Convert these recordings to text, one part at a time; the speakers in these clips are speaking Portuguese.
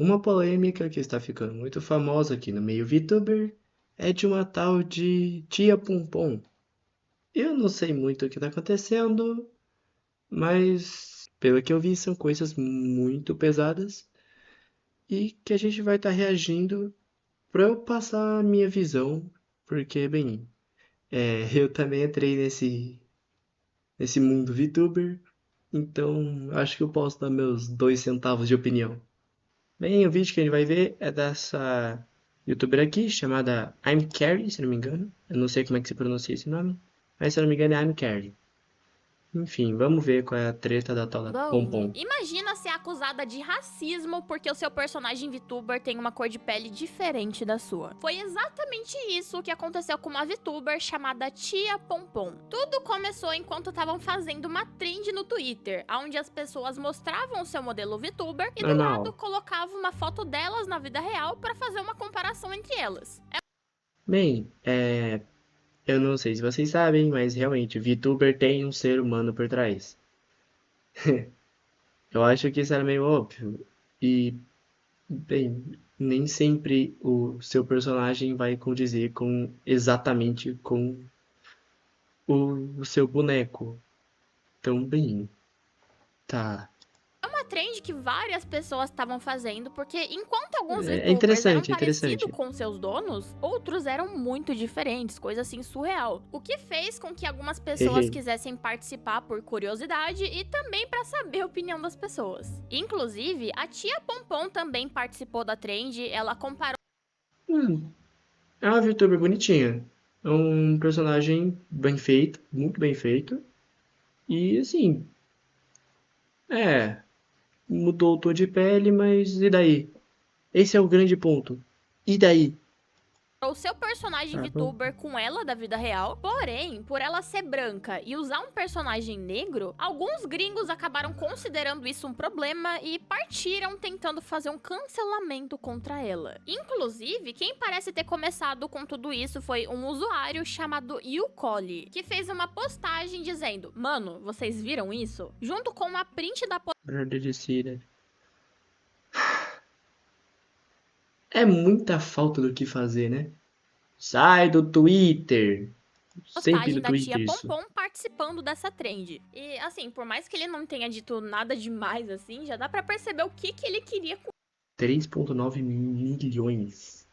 Uma polêmica que está ficando muito famosa aqui no meio VTuber é de uma tal de Tia Pompom. Eu não sei muito o que está acontecendo, mas pelo que eu vi são coisas muito pesadas e que a gente vai estar reagindo para eu passar a minha visão, porque, bem, eu também entrei nesse mundo VTuber, então acho que eu posso dar meus 2 centavos de opinião. Bem, o vídeo que a gente vai ver é dessa youtuber aqui, chamada I'm Carrie, se não me engano. Eu não sei como é que se pronuncia esse nome, mas se eu não me engano é I'm Carrie. Enfim, vamos ver qual é a treta da tal da Bom, Pompom. imagina ser acusada de racismo porque o seu personagem VTuber tem uma cor de pele diferente da sua. Foi exatamente isso que aconteceu com uma VTuber chamada Tia Pompom. Tudo começou enquanto estavam fazendo uma trend no Twitter, onde as pessoas mostravam o seu modelo VTuber e do lado Normal. colocavam uma foto delas na vida real para fazer uma comparação entre elas. Bem, eu não sei se vocês sabem, mas realmente, VTuber tem um ser humano por trás. Eu acho que isso era meio óbvio. E, bem, nem sempre o seu personagem vai condizer com exatamente com o seu boneco. Então, bem, tá. É uma trend que várias pessoas estavam fazendo, porque enquanto alguns É VTubers eram interessante, é parecidos interessante. com seus donos, outros eram muito diferentes, coisa assim surreal. O que fez com que algumas pessoas Hehe. quisessem participar por curiosidade e também para saber a opinião das pessoas. Inclusive, a tia Pompom também participou da trend, ela comparou Hum, é uma VTuber bonitinha. É um personagem bem feito, muito bem feito. E assim, mudou o tom de pele, mas e daí? Esse é o grande ponto. E daí? o seu personagem Tá bom. VTuber com ela da vida real, porém, por ela ser branca e usar um personagem negro, alguns gringos acabaram considerando isso um problema e partiram tentando fazer um cancelamento contra ela. Inclusive, quem parece ter começado com tudo isso foi um usuário chamado Yukoli, que fez uma postagem dizendo: "Mano, vocês viram isso?" Junto com uma print da Agradecida. É muita falta do que fazer, né? Sai do Twitter. Sempre postagem no da tia Twitter isso. Pompom participando dessa trend. E assim, por mais que ele não tenha dito nada demais assim, já dá pra perceber o que ele queria com 3,9 milhões.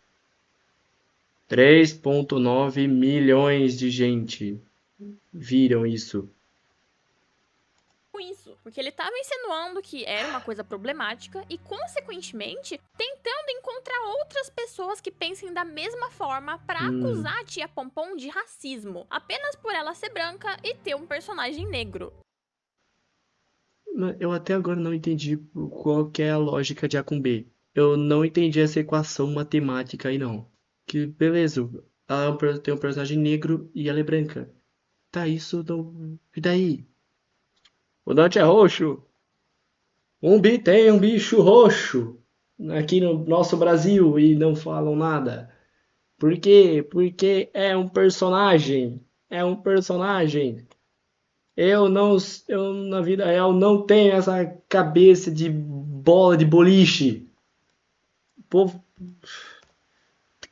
3,9 milhões de gente viram isso. isso. Porque ele tava insinuando que era uma coisa problemática e, consequentemente, tentando encontrar outras pessoas que pensem da mesma forma pra Hum, acusar a tia Pompom de racismo, apenas por ela ser branca e ter um personagem negro. eu até agora não entendi qual que é a lógica de A com B. Eu não entendi essa equação matemática aí não. Que beleza, ela tem um personagem negro e ela é branca. Tá, isso não. E daí? O Dante é roxo. Tem um bicho roxo aqui no nosso Brasil e não falam nada. Por quê? Porque é um personagem. É um personagem. Eu na vida real não tenho essa cabeça de bola de boliche. O povo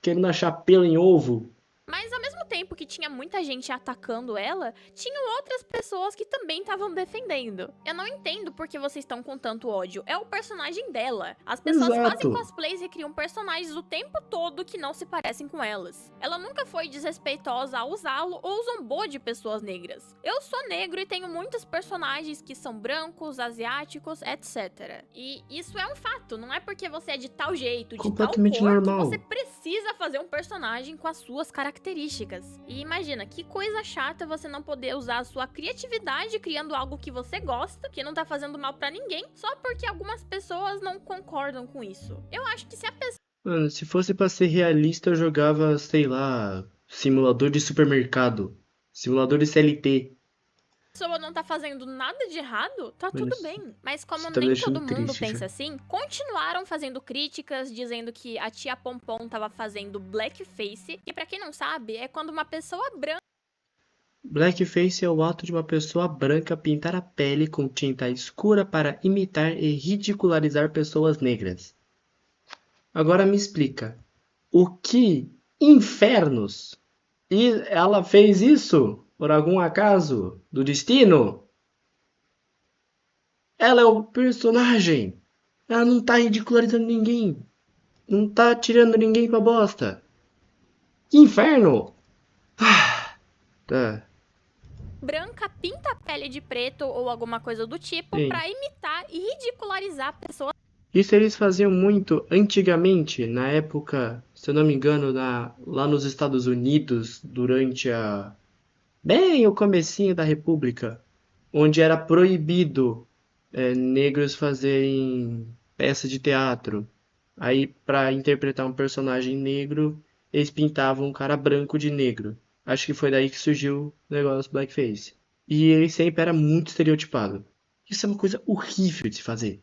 querendo achar pelo em ovo. Mas ao mesmo tempo que tinha muita gente atacando ela, tinham outras pessoas que também estavam defendendo. Eu não entendo por que vocês estão com tanto ódio. É o personagem dela. As pessoas fazem Exato. cosplays e criam personagens o tempo todo que não se parecem com elas. Ela nunca foi desrespeitosa ao usá-lo ou zombou de pessoas negras. Eu sou negro e tenho muitos personagens que são brancos, asiáticos, etc. E isso é um fato, não é porque você é de tal jeito, de tal Completamente cor, que você normal. precisa fazer um personagem com as suas características. E imagina, que coisa chata você não poder usar a sua criatividade criando algo que você gosta, que não tá fazendo mal pra ninguém, só porque algumas pessoas não concordam com isso. Eu acho que se a Mano, se fosse pra ser realista, eu jogava, sei lá, simulador de supermercado. Simulador de CLT. pessoa não tá fazendo nada de errado, tá Mano, tudo bem. Mas como isso tá me nem deixando todo mundo triste já. pensa assim, continuaram fazendo críticas, dizendo que a tia Pompom tava fazendo blackface, que pra quem não sabe, é quando uma pessoa branca Blackface é o ato de uma pessoa branca pintar a pele com tinta escura para imitar e ridicularizar pessoas negras. Agora me explica, o que infernos? E ela fez isso por algum acaso do destino? Ela é o personagem. Ela não tá ridicularizando ninguém. Não tá tirando ninguém pra bosta. Que inferno! Tá, Branca pinta a pele de preto ou alguma coisa do tipo sim. pra imitar e ridicularizar a pessoa Isso eles faziam muito antigamente, na época, se eu não me engano, lá nos Estados Unidos, durante bem o comecinho da República, onde era proibido negros fazerem peça de teatro. Aí, para interpretar um personagem negro, eles pintavam um cara branco de negro. Acho que foi daí que surgiu o negócio blackface. E ele sempre era muito estereotipado. Isso é uma coisa horrível de se fazer.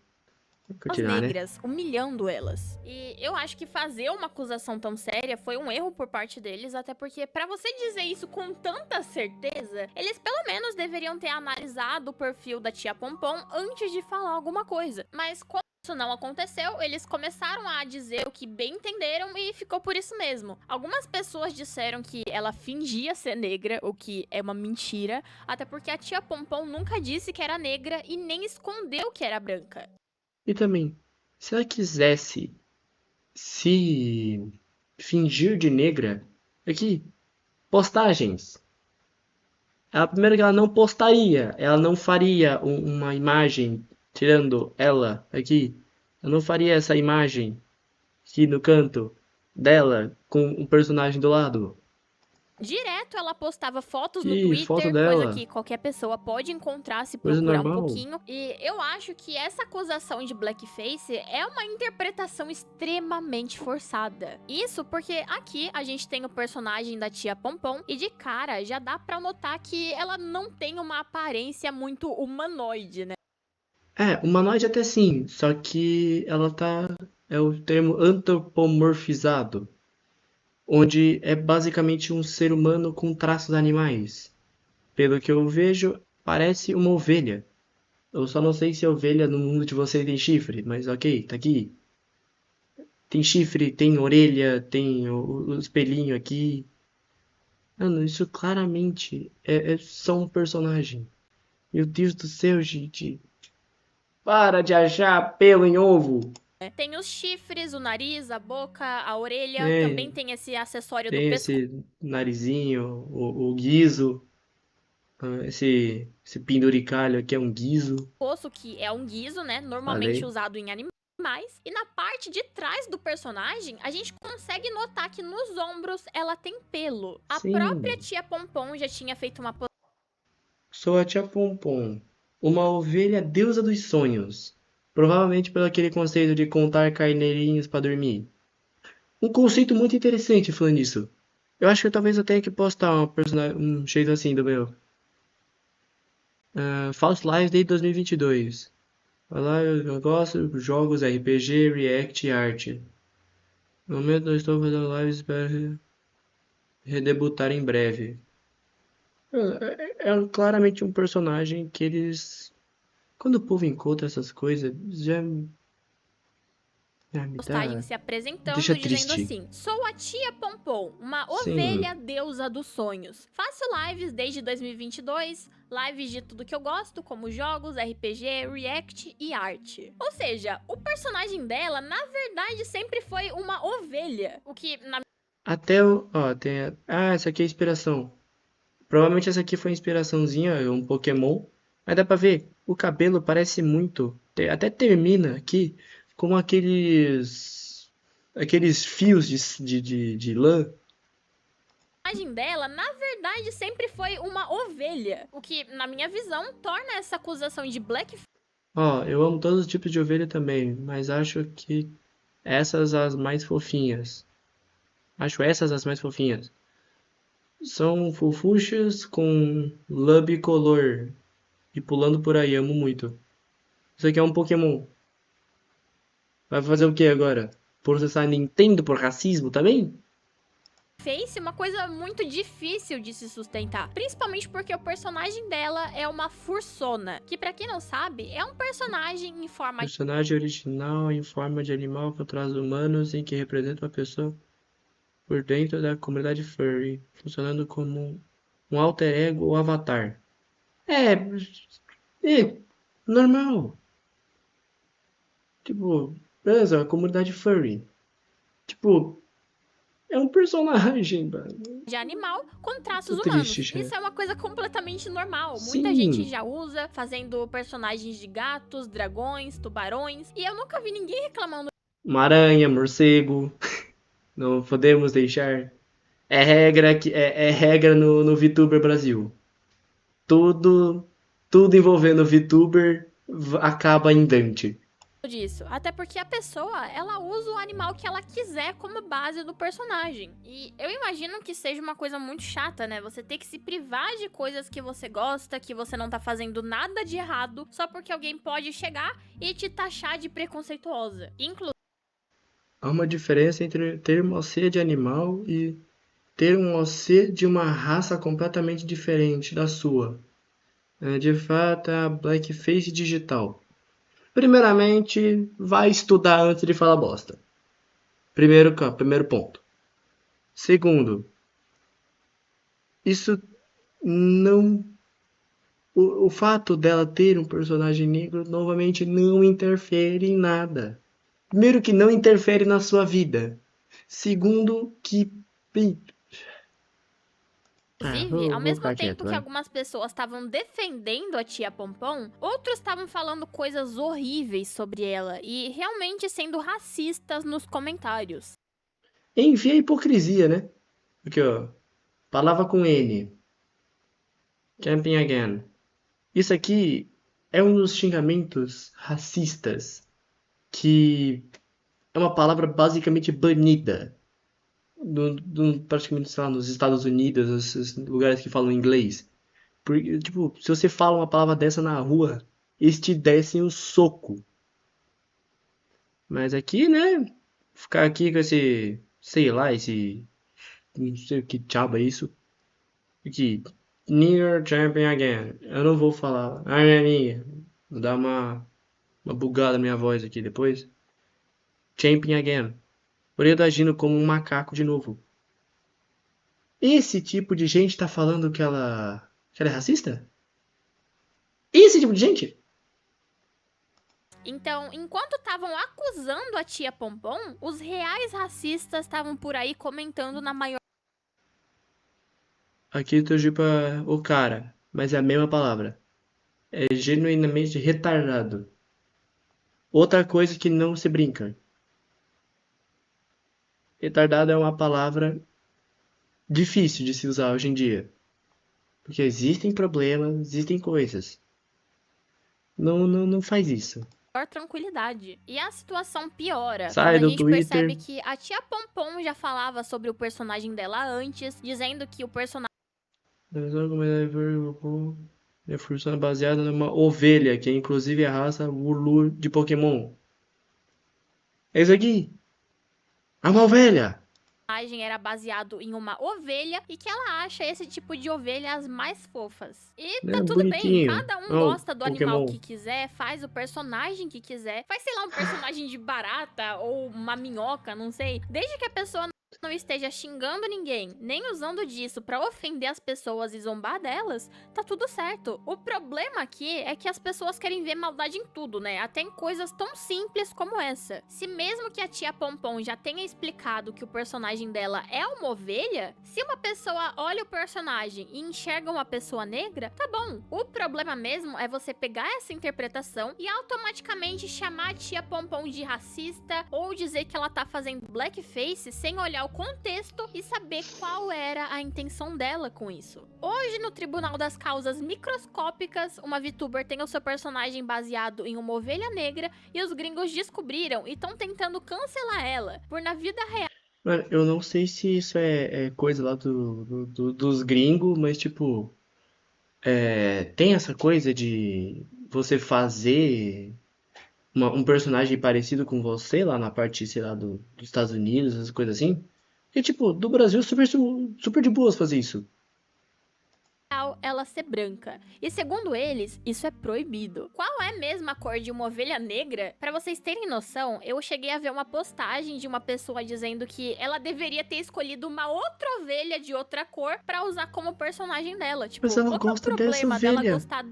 Vou continuar, né? negras, humilhando elas. E eu acho que fazer uma acusação tão séria foi um erro por parte deles, até porque pra você dizer isso com tanta certeza, eles pelo menos deveriam ter analisado o perfil da tia Pompom antes de falar alguma coisa. Mas como isso não aconteceu, eles começaram a dizer o que bem entenderam e ficou por isso mesmo. Algumas pessoas disseram que ela fingia ser negra, o que é uma mentira, até porque a tia Pompom nunca disse que era negra e nem escondeu que era branca. E também, se ela quisesse se fingir de negra, aqui, postagens. Primeiro que ela não postaria, ela não faria uma imagem tirando ela aqui. Ela não faria essa imagem aqui no canto dela com um personagem do lado. Direto ela postava fotos no Que foto Twitter, coisa dela, que qualquer pessoa pode encontrar se coisa procurar um normal. pouquinho. E eu acho que essa acusação de blackface é uma interpretação extremamente forçada. Isso porque aqui a gente tem o personagem da tia Pompom e de cara já dá pra notar que ela não tem uma aparência muito humanoide, né? Humanoide até sim, só que ela tá. É o termo antropomorfizado, onde é basicamente um ser humano com traços animais. Pelo que eu vejo, parece uma ovelha. Eu só não sei se a ovelha no mundo de vocês tem chifre, mas ok, tá aqui. Tem chifre, tem orelha, tem o espelhinho aqui. Mano, isso claramente é só um personagem. Meu Deus do céu, gente. Para de achar pelo em ovo. Tem os chifres, o nariz, a boca, a orelha, É, também tem esse acessório do tem pescoço. esse narizinho, o guizo, esse penduricalho aqui é um guizo. Que é um guiso, né? Normalmente Falei. usado em animais. E na parte de trás do personagem, a gente consegue notar que nos ombros ela tem pelo. A própria Sim, tia Pompom já tinha feito uma sou a Tia Pompom, uma ovelha deusa dos sonhos. Provavelmente pelo aquele conceito de contar carneirinhos para dormir. Um conceito muito interessante falando nisso. Eu acho que talvez eu tenha que postar um jeito assim do meu. False Lives desde 2022. Vai lá, eu gosto, jogos, RPG, React e arte. No momento eu estou fazendo lives para redebutar em breve. É claramente um personagem que eles. Quando o povo encontra essas coisas, já me postagem dá. se Deixa apresentando dizendo triste. assim: Sou a tia Pompom, uma ovelha Sim, deusa dos sonhos. Faço lives desde 2022, lives de tudo que eu gosto, como jogos, RPG, React e arte. Ou seja, o personagem dela, na verdade, sempre foi uma ovelha. O que, na até o. Ó, tem. Essa aqui é a inspiração. Provavelmente essa aqui foi a inspiraçãozinha, é um Pokémon. Mas dá pra ver, o cabelo parece muito. Até termina aqui com aqueles fios de lã. imagem dela, na verdade, sempre foi uma ovelha. O que, na minha visão, torna essa acusação de blackface Ó, eu amo todos os tipos de ovelha também, mas acho que essas as mais fofinhas. Acho essas as mais fofinhas. São fofuchas com lã bicolor e pulando por aí, amo muito. Isso aqui é um Pokémon. Vai fazer o que agora? Processar a Nintendo por racismo também? Face uma coisa muito difícil de se sustentar, principalmente porque o personagem dela é uma fursona, que pra quem não sabe, é um personagem em forma de Personagem original em forma de animal com traços humanos em que representa uma pessoa por dentro da comunidade furry, funcionando como um alter ego ou avatar. É, é normal. Tipo, beleza, a comunidade furry. Tipo, é um personagem, mano. animal com Tô traços triste humanos. já. Isso é uma coisa completamente normal. Muita gente Sim, já usa, fazendo personagens de gatos, dragões, tubarões, e eu nunca vi ninguém reclamando uma aranha, morcego. Não podemos deixar. É regra no VTuber Brasil. Tudo, tudo envolvendo VTuber acaba em Dante. disso. Até porque a pessoa, ela usa o animal que ela quiser como base do personagem. E eu imagino que seja uma coisa muito chata, né? Você ter que se privar de coisas que você gosta, que você não tá fazendo nada de errado, só porque alguém pode chegar e te taxar de preconceituosa. Há uma diferença entre ter um OC de animal e ter um OC de uma raça completamente diferente da sua. É, de fato, a blackface digital. Primeiramente, vai estudar antes de falar bosta. Primeiro ponto. Segundo, isso não. O fato dela ter um personagem negro novamente não interfere em nada. Primeiro, que não interfere na sua vida. Segundo, que. Ah, Inclusive, vou, ao vou mesmo ficar quieto, tempo que vai. algumas pessoas estavam defendendo a tia Pompom, outros estavam falando coisas horríveis sobre ela e realmente sendo racistas nos comentários. Enfim, a hipocrisia, né? Porque, ó, palavra com N. Camping again. Isso aqui é um dos xingamentos racistas que é uma palavra basicamente banida praticamente, sei lá, nos Estados Unidos, esses lugares que falam inglês. Porque, tipo, se você fala uma palavra dessa na rua, eles te descem o soco. Mas aqui, né, ficar aqui com esse, sei lá, esse, não sei o que diabo é isso. Aqui, Near Champion Again. Eu não vou falar. Ai, minha. Vou dar uma bugada na minha voz aqui depois. Champion Again. Porém, eu tô agindo como um macaco de novo. Esse tipo de gente tá falando que ela é racista? Esse tipo de gente? Então, enquanto estavam acusando a tia Pompom, os reais racistas estavam por aí comentando na maior Aqui eu torci pra o cara, mas é a mesma palavra. É genuinamente retardado. Outra coisa que não se brinca. Retardado é uma palavra difícil de se usar hoje em dia. Porque existem problemas, existem coisas. Não, não, não faz isso. tranquilidade. E a situação piora quando Sai a do gente percebe Twitter. que a tia Pompom já falava sobre o personagem dela antes, dizendo que o personagem É função baseada numa ovelha, que é inclusive a raça Wooloo de Pokémon. É isso aqui. É uma ovelha. era baseado em uma ovelha e que ela acha esse tipo de ovelha as mais fofas. E tá É tudo bem, bonitinho. cada um Ó, gosta do animal Pokémon. que quiser, faz o personagem que quiser, faz, sei lá, um personagem de barata ou uma minhoca, não sei. Desde que a pessoa não esteja xingando ninguém, nem usando disso pra ofender as pessoas e zombar delas, tá tudo certo. O problema aqui é que as pessoas querem ver maldade em tudo, né? Até em coisas tão simples como essa. Se mesmo que a tia Pompom já tenha explicado que o personagem dela é uma ovelha, se uma pessoa olha o personagem e enxerga uma pessoa negra, tá bom. O problema mesmo é você pegar essa interpretação e automaticamente chamar a tia Pompom de racista ou dizer que ela tá fazendo blackface sem olhar o contexto e saber qual era a intenção dela com isso. Hoje, no Tribunal das Causas Microscópicas, uma VTuber tem o seu personagem baseado em uma ovelha negra e os gringos descobriram e estão tentando cancelar ela, por na vida real. Mano, eu não sei se isso é coisa lá dos gringos, mas tipo, tem essa coisa de você fazer um personagem parecido com você lá na parte, sei lá, dos Estados Unidos, essas coisas assim. E, tipo, do Brasil, super de boas fazer isso. Ela ser branca. E segundo eles, isso é proibido. Qual é mesmo a cor de uma ovelha negra? Pra vocês terem noção, eu cheguei a ver uma postagem de uma pessoa dizendo que ela deveria ter escolhido uma outra ovelha de outra cor pra usar como personagem dela. Mas Tipo, ela qual que é o gosta dessa problema dela ovelha. gostar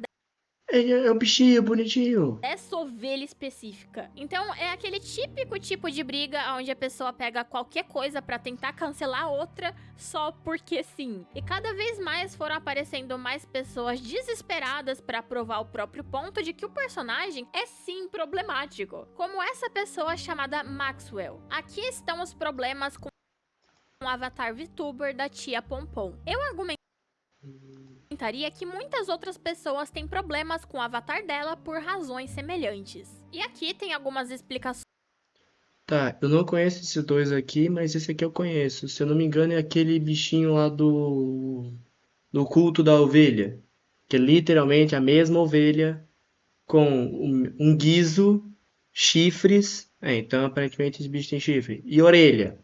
É o bichinho bonitinho. dessa ovelha específica? Então, é aquele típico tipo de briga onde a pessoa pega qualquer coisa pra tentar cancelar a outra só porque sim. E cada vez mais foram aparecendo mais pessoas desesperadas pra provar o próprio ponto de que o personagem é sim problemático, como essa pessoa chamada Maxwell. Aqui estão os problemas com o avatar VTuber da tia Pompom. Eu argumentaria que muitas outras pessoas têm problemas com o avatar dela por razões semelhantes. E aqui tem algumas explicações. Tá, eu não conheço esses dois aqui, mas esse aqui eu conheço. Se eu não me engano, é aquele bichinho lá do culto da ovelha. Que é literalmente a mesma ovelha com um guizo, chifres. É, então aparentemente esse bicho tem chifre. E orelha.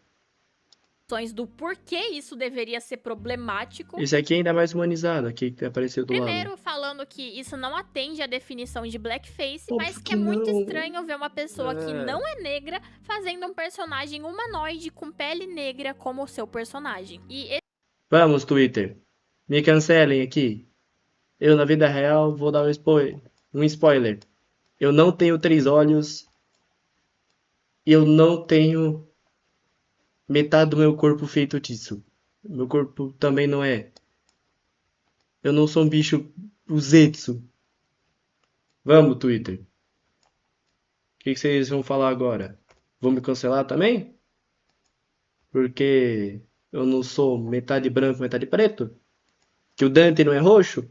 Do porquê isso deveria ser problemático. Esse aqui é ainda mais humanizado, aqui que apareceu do lado. Primeiro, falando que isso não atende à definição de blackface, mas Óbvio que é que muito não. estranho ver uma pessoa que não é negra fazendo um personagem humanoide com pele negra como seu personagem. E Vamos, Twitter. Me cancelem aqui. Eu, na vida real, vou dar um spoiler. Eu não tenho 3 olhos. E eu não tenho metade do meu corpo feito disso. Meu corpo também não é. Eu não sou um bicho Zetsu. Vamos, Twitter. O que vocês vão falar agora? Vão me cancelar também? Porque eu não sou metade branco, metade preto? Que o Dante não é roxo?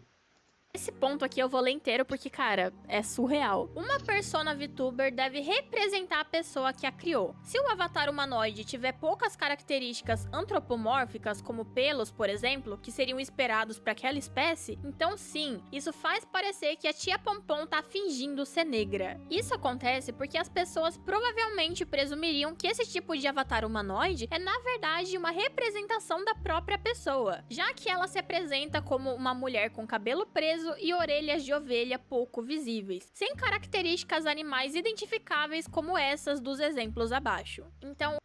esse ponto aqui eu vou ler inteiro porque, cara, é surreal. Uma persona VTuber deve representar a pessoa que a criou. Se o avatar humanoide tiver poucas características antropomórficas, como pelos, por exemplo, que seriam esperados para aquela espécie, então sim, isso faz parecer que a tia Pompom tá fingindo ser negra. Isso acontece porque as pessoas provavelmente presumiriam que esse tipo de avatar humanoide é, na verdade, uma representação da própria pessoa, já que ela se apresenta como uma mulher com cabelo preso e orelhas de ovelha pouco visíveis, sem características animais identificáveis como essas dos exemplos abaixo. Então,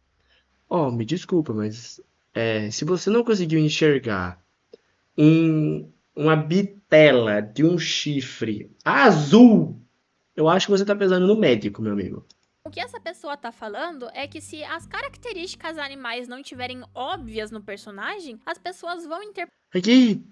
Me desculpa, mas se você não conseguiu enxergar uma bitela de um chifre azul, eu acho que você tá pesando no médico, meu amigo. o que essa pessoa tá falando é que se as características animais não estiverem óbvias no personagem, as pessoas vão Aqui,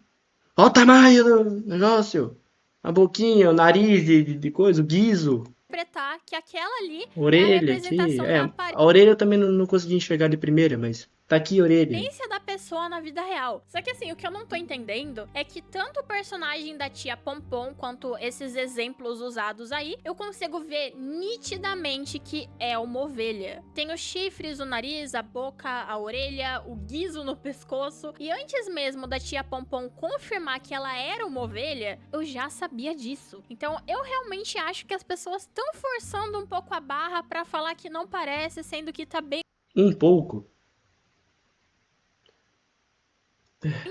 olha o tamanho do negócio. A boquinha, o nariz de coisa, o guizo, interpretar que aquela ali é a orelha aqui. representação da aparência A orelha eu também não consegui enxergar de primeira, mas tá aqui a orelha. da pessoa na vida real. Só que assim, o que eu não tô entendendo é que tanto o personagem da tia Pompom quanto esses exemplos usados aí, eu consigo ver nitidamente que é uma ovelha. Tem os chifres, o nariz, a boca, a orelha, o guizo no pescoço. E antes mesmo da tia Pompom confirmar que ela era uma ovelha, eu já sabia disso. Então eu realmente acho que as pessoas estão forçando um pouco a barra pra falar que não parece, sendo que tá bem Um pouco.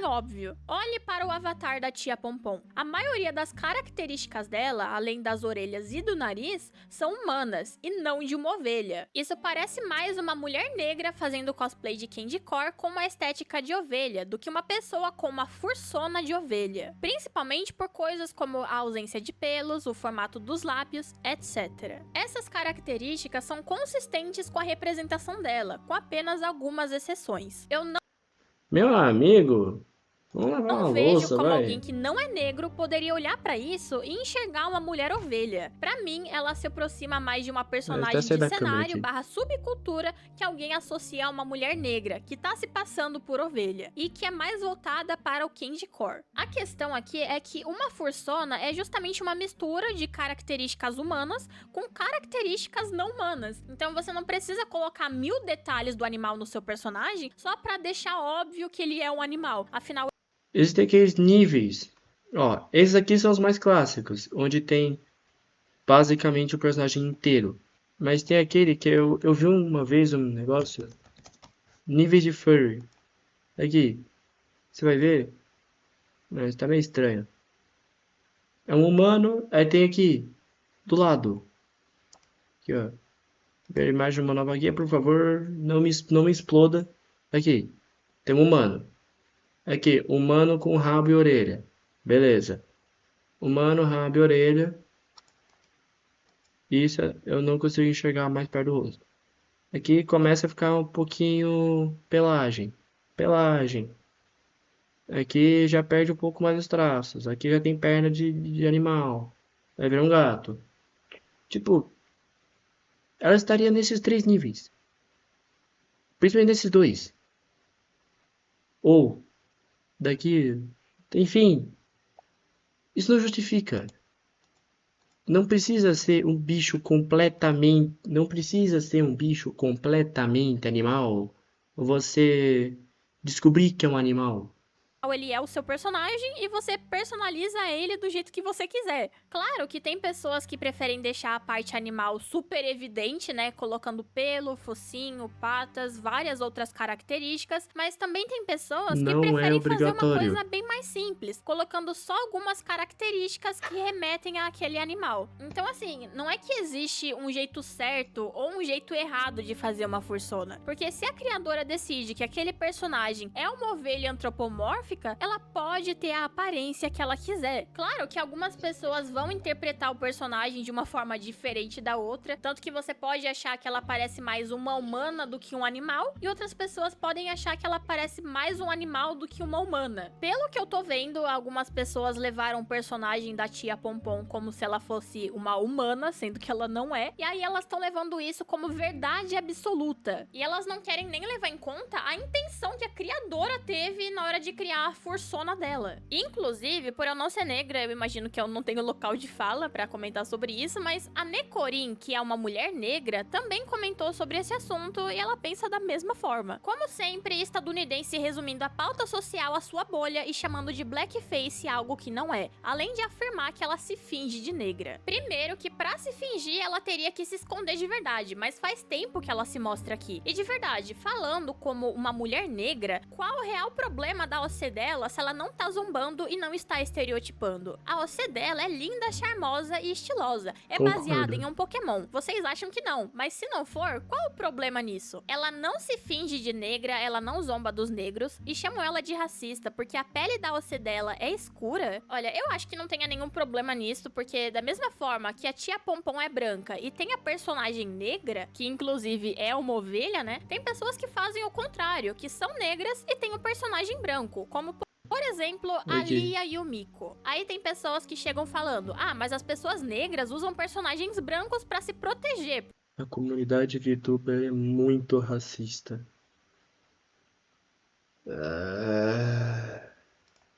óbvio. Olhe para o avatar da tia Pompom. A maioria das características dela, além das orelhas e do nariz, são humanas e não de uma ovelha. Isso parece mais uma mulher negra fazendo cosplay de Candy Core com uma estética de ovelha do que uma pessoa com uma fursona de ovelha. Principalmente por coisas como a ausência de pelos, o formato dos lábios, etc. Essas características são consistentes com a representação dela, com apenas algumas exceções. Eu Meu amigo, vamos lavar uma não vejo louça, como vai. alguém que não é negro poderia olhar pra isso e enxergar uma mulher ovelha. Pra mim, ela se aproxima mais de uma personagem sair de da câmera cenário aqui. / subcultura que alguém associa a uma mulher negra que tá se passando por ovelha e que é mais voltada para o Candy Core. A questão aqui é que uma fursona é justamente uma mistura de características humanas com características não humanas. Então você não precisa colocar 1000 detalhes do animal no seu personagem só pra deixar óbvio que ele é um animal. Afinal, Existem aqueles níveis. Esses aqui são os mais clássicos, onde tem basicamente o personagem inteiro. Mas tem aquele que eu vi uma vez um negócio Níveis de furry. Aqui, você vai ver, mas tá meio estranho. É um humano, aí tem aqui, do lado. Aqui, ó. Ver a imagem de uma nova guia, por favor, não me exploda. Aqui, tem um humano. Aqui, humano com rabo e orelha. Beleza. Humano, rabo e orelha. Isso eu não consigo enxergar mais perto do rosto. Aqui começa a ficar um pouquinho pelagem. Pelagem. Aqui já perde um pouco mais os traços. Aqui já tem perna de animal. Vai virar um gato. Tipo, ela estaria nesses três níveis. Principalmente nesses dois. Ou, daqui. Enfim, isso não justifica. Não precisa ser um bicho completamente. Não precisa ser um bicho completamente animal. Você descobrir que é um animal. Ele é o seu personagem e você personaliza ele do jeito que você quiser. Claro que tem pessoas que preferem deixar a parte animal super evidente, né? Colocando pelo, focinho, patas, várias outras características. Mas também tem pessoas que Não é preferem fazer uma obrigatório. coisa bem mais simples, colocando só algumas características que remetem àquele animal. Então, assim, não é que existe um jeito certo ou um jeito errado de fazer uma fursona. Porque se a criadora decide que aquele personagem é uma ovelha antropomórfica, ela pode ter a aparência que ela quiser. Claro que algumas pessoas vão interpretar o personagem de uma forma diferente da outra, tanto que você pode achar que ela parece mais uma humana do que um animal, e outras pessoas podem achar que ela parece mais um animal do que uma humana. Pelo que eu tô vendo, algumas pessoas levaram o personagem da tia Pompom como se ela fosse uma humana, sendo que ela não é, e aí elas estão levando isso como verdade absoluta. E elas não querem nem levar em conta a intenção que a criadora teve na hora de criar a fursona dela. Inclusive, por eu não ser negra, eu imagino que eu não tenho local de fala pra comentar sobre isso, mas a Necorin, que é uma mulher negra, também comentou sobre esse assunto e ela pensa da mesma forma. Como sempre, estadunidense resumindo a pauta social à sua bolha e chamando de blackface algo que não é, além de afirmar que ela se finge de negra. Primeiro que pra se fingir, ela teria que se esconder de verdade, mas faz tempo que ela se mostra aqui. E de verdade, falando como uma mulher negra, qual o real problema da OC dela se ela não tá zombando e não está estereotipando? A OC dela é linda, charmosa e estilosa. É baseada em Concordo. um Pokémon. Vocês acham que não, mas se não for, qual o problema nisso? Ela não se finge de negra, ela não zomba dos negros e chamam ela de racista porque a pele da OC dela é escura. Olha, eu acho que não tenha nenhum problema nisso, porque da mesma forma que a tia Pompom é branca e tem a personagem negra, que inclusive é uma ovelha, né? Tem pessoas que fazem o contrário, que são negras e tem o personagem branco, como por exemplo, a Aqui. Lia e o Miko. Aí tem pessoas que chegam falando: ah, mas as pessoas negras usam personagens brancos pra se proteger. A comunidade VTuber é muito racista. Ah,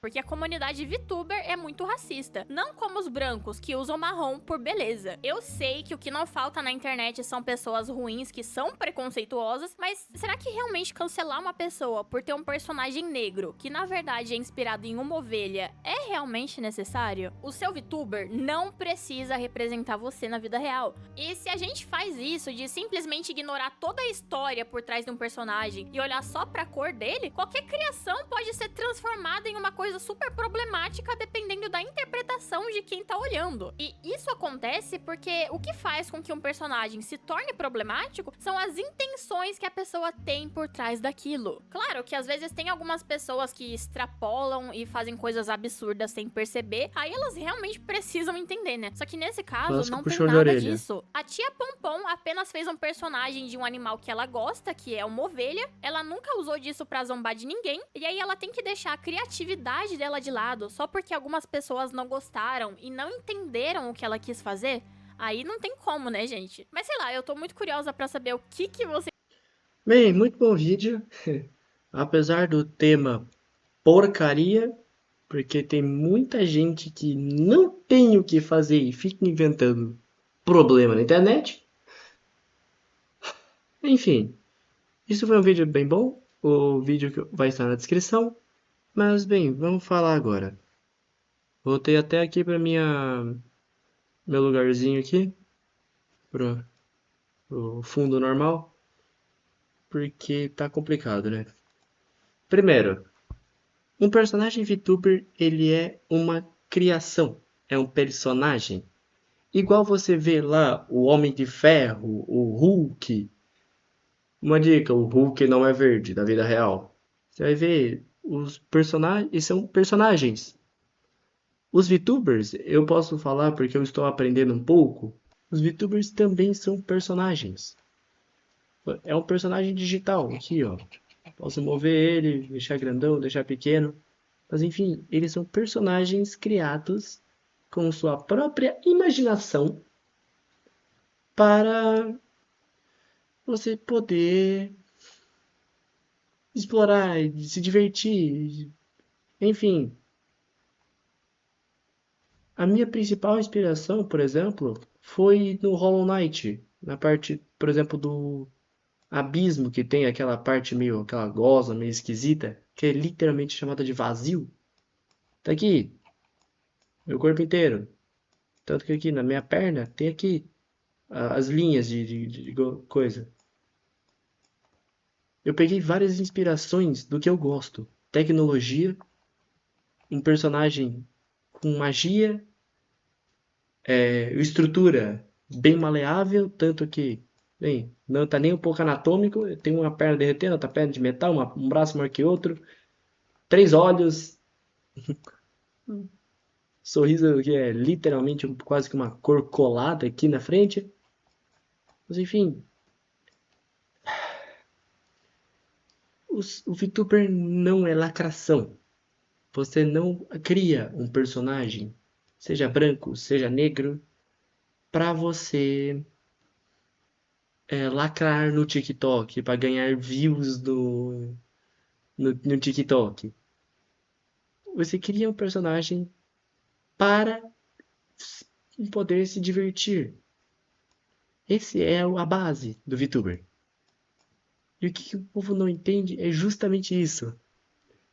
Porque a comunidade VTuber é muito racista. Não como os brancos, que usam marrom por beleza. Eu sei que o que não falta na internet são pessoas ruins que são preconceituosas, mas será que realmente cancelar uma pessoa por ter um personagem negro, que na verdade é inspirado em uma ovelha, é realmente necessário? O seu VTuber não precisa representar você na vida real. E se a gente faz isso de simplesmente ignorar toda a história por trás de um personagem e olhar só pra cor dele, qualquer criação pode ser transformada em uma coisa super problemática dependendo da interpretação de quem tá olhando. E isso acontece porque o que faz com que um personagem se torne problemático são as intenções que a pessoa tem por trás daquilo. Claro que às vezes tem algumas pessoas que extrapolam e fazem coisas absurdas sem perceber, aí elas realmente precisam entender, né? Só que nesse caso clássico não tem puxão de nada orelha. disso. A tia Pompom apenas fez um personagem de um animal que ela gosta, que é uma ovelha. Ela nunca usou disso pra zombar de ninguém, e aí ela tem que deixar a criatividade dela de lado só porque algumas pessoas não gostaram e não entenderam o que ela quis fazer. Aí não tem como, né, gente? Mas sei lá, eu tô muito curiosa pra saber o que você Bem, muito bom vídeo. Apesar do tema porcaria, porque tem muita gente que não tem o que fazer e fica inventando problema na internet. Enfim, isso foi um vídeo bem bom. O vídeo vai estar na descrição. Mas bem, vamos falar agora. Voltei até aqui para meu lugarzinho aqui, pro fundo normal. porque tá complicado, né? Primeiro, um personagem VTuber, ele é uma criação, é um personagem. Igual você vê lá o Homem de Ferro, o Hulk. Uma dica, o Hulk não é verde da vida real. Você vai ver os personagens, são personagens. Os VTubers, eu posso falar porque eu estou aprendendo um pouco. Os VTubers também são personagens. É um personagem digital aqui, ó. Posso mover ele, deixar grandão, deixar pequeno. Mas enfim, eles são personagens criados com sua própria imaginação para você poder explorar, se divertir, enfim. A minha principal inspiração, por exemplo, foi no Hollow Knight, na parte, por exemplo, do abismo que tem aquela parte meio, aquela gosma meio esquisita, que é literalmente chamada de vazio. Tá aqui, meu corpo inteiro. Tanto que aqui na minha perna tem aqui as linhas de coisa. Eu peguei várias inspirações do que eu gosto. Tecnologia, um personagem com magia, estrutura bem maleável, tanto que, bem, não tá nem um pouco anatômico, tem uma perna derretendo, outra perna de metal, um braço maior que outro, três olhos, sorriso que é literalmente quase que uma cor colada aqui na frente. Mas enfim, o VTuber não é lacração. Você não cria um personagem, seja branco, seja negro, para você lacrar no TikTok, para ganhar views no TikTok. Você cria um personagem para poder se divertir. Esse é a base do VTuber. E o que o povo não entende é justamente isso.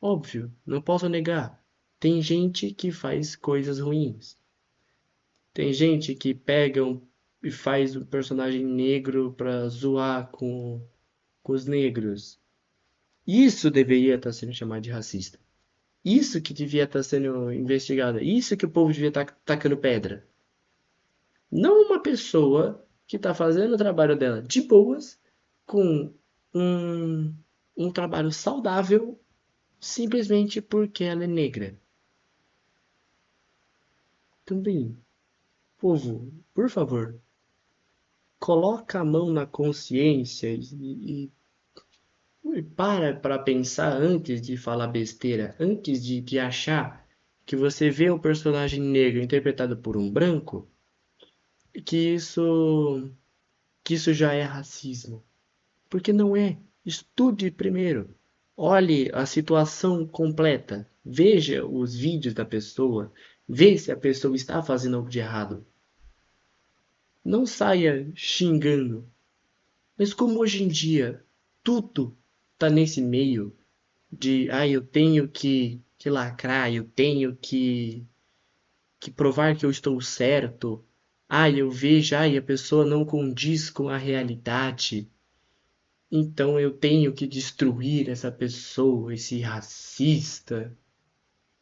Óbvio, não posso negar. Tem gente que faz coisas ruins. Tem gente que pega e faz um personagem negro pra zoar com os negros. Isso deveria estar sendo chamado de racista. Isso que devia estar sendo investigado. Isso que o povo devia estar tacando pedra. Não uma pessoa que está fazendo o trabalho dela de boas, com um, um trabalho saudável, simplesmente porque ela é negra. Também, povo, por favor, coloca a mão na consciência e para pensar antes de falar besteira, antes de achar que você vê um personagem negro interpretado por um branco, que isso, que isso já é racismo. Porque não é. Estude primeiro. Olhe a situação completa. Veja os vídeos da pessoa. Vê se a pessoa está fazendo algo de errado. Não saia xingando. Mas como hoje em dia tudo está nesse meio de eu tenho que lacrar, eu tenho que provar que eu estou certo. Eu vejo, a pessoa não condiz com a realidade. Então eu tenho que destruir essa pessoa, esse racista.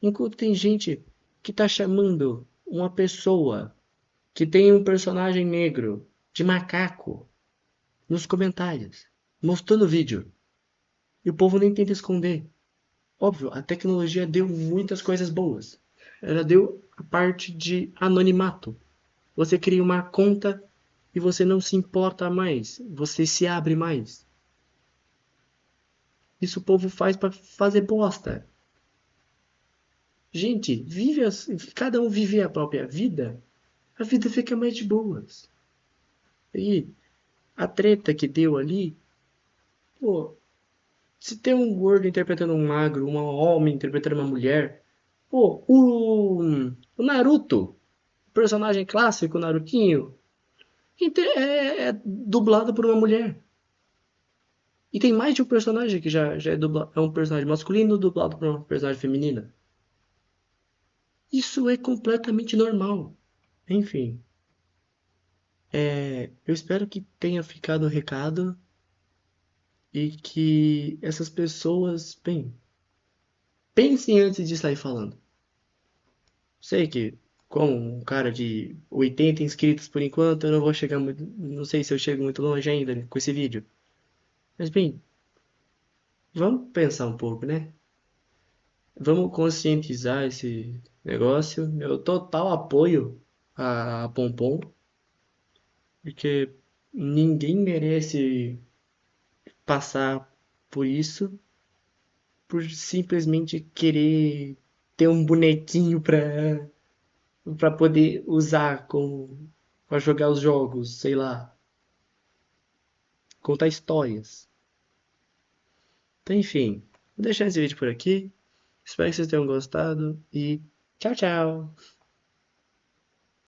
Enquanto tem gente que está chamando uma pessoa que tem um personagem negro de macaco nos comentários, mostrando o vídeo. E o povo nem tenta esconder. Óbvio, a tecnologia deu muitas coisas boas. Ela deu a parte de anonimato. Você cria uma conta e você não se importa mais. Você se abre mais. Isso o povo faz para fazer bosta. Gente, cada um vive a própria vida, a vida fica mais de boas. E a treta que deu ali, pô, se tem um gordo interpretando um magro, um homem interpretando uma mulher, pô, o Naruto, o personagem clássico, o Narutinho, é dublado por uma mulher. E tem mais de um personagem que já é um personagem masculino dublado por uma personagem feminina. Isso é completamente normal. Enfim, eu espero que tenha ficado o recado e que essas pessoas, bem, pensem antes de sair falando. Sei que, como um cara de 80 inscritos por enquanto, eu não vou chegar muito. Não sei se eu chego muito longe ainda com esse vídeo. Mas, bem, vamos pensar um pouco, né? Vamos conscientizar esse negócio. Meu total apoio a Pompom, porque ninguém merece passar por isso por simplesmente querer ter um bonequinho pra poder usar pra jogar os jogos, sei lá, contar histórias. Então, enfim, vou deixar esse vídeo por aqui. Espero que vocês tenham gostado e tchau, tchau!